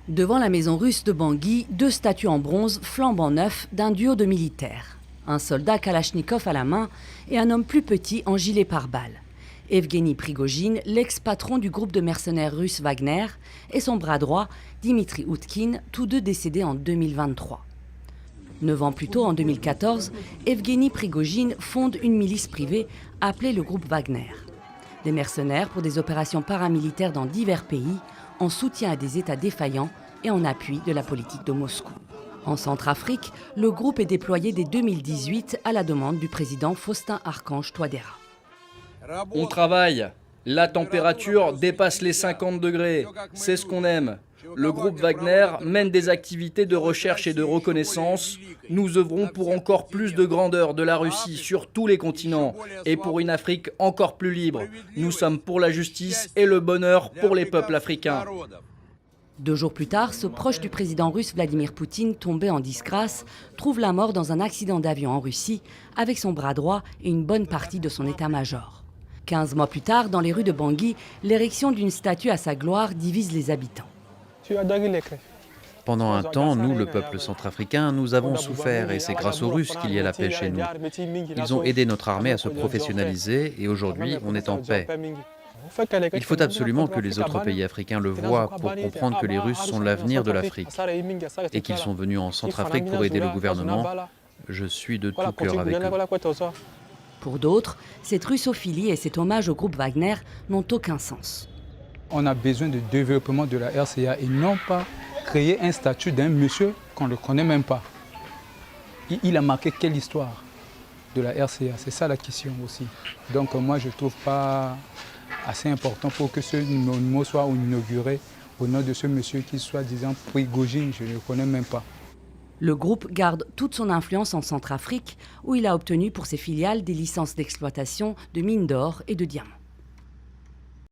Devant la maison russe de Bangui, deux statues en bronze flambant neufs d'un duo de militaires. Un soldat Kalachnikov à la main et un homme plus petit en gilet pare-balles. Evgeny Prigojine, l'ex-patron du groupe de mercenaires russe Wagner, et son bras droit, Dimitri Utkin, tous deux décédés en 2023. 9 ans plus tôt, en 2014, Evgeny Prigojine fonde une milice privée appelée le groupe Wagner. Des mercenaires pour des opérations paramilitaires dans divers pays, en soutien à des États défaillants et en appui de la politique de Moscou. En Centrafrique, le groupe est déployé dès 2018 à la demande du président Faustin-Archange Touadéra. On travaille. La température dépasse les 50 degrés. C'est ce qu'on aime. Le groupe Wagner mène des activités de recherche et de reconnaissance. Nous œuvrons pour encore plus de grandeur de la Russie sur tous les continents et pour une Afrique encore plus libre. Nous sommes pour la justice et le bonheur pour les peuples africains. 2 jours plus tard, ce proche du président russe Vladimir Poutine, tombé en disgrâce, trouve la mort dans un accident d'avion en Russie avec son bras droit et une bonne partie de son état-major. 15 mois plus tard, dans les rues de Bangui, l'érection d'une statue à sa gloire divise les habitants. Pendant un temps, nous, le peuple centrafricain, nous avons souffert et c'est grâce aux Russes qu'il y a la paix chez nous. Ils ont aidé notre armée à se professionnaliser et aujourd'hui, on est en paix. Il faut absolument que les autres pays africains le voient pour comprendre que les Russes sont l'avenir de l'Afrique et qu'ils sont venus en Centrafrique pour aider le gouvernement. Je suis de tout cœur avec eux. Pour d'autres, cette russophilie et cet hommage au groupe Wagner n'ont aucun sens. On a besoin de développement de la RCA et non pas créer un statut d'un monsieur qu'on ne connaît même pas. Il a marqué quelle histoire de la RCA? C'est ça la question aussi. Donc moi je ne trouve pas assez important pour que ce monument soit inauguré au nom de ce monsieur qui soit disant Prigojine, je ne le connais même pas. Le groupe garde toute son influence en Centrafrique où il a obtenu pour ses filiales des licences d'exploitation de mines d'or et de diamants.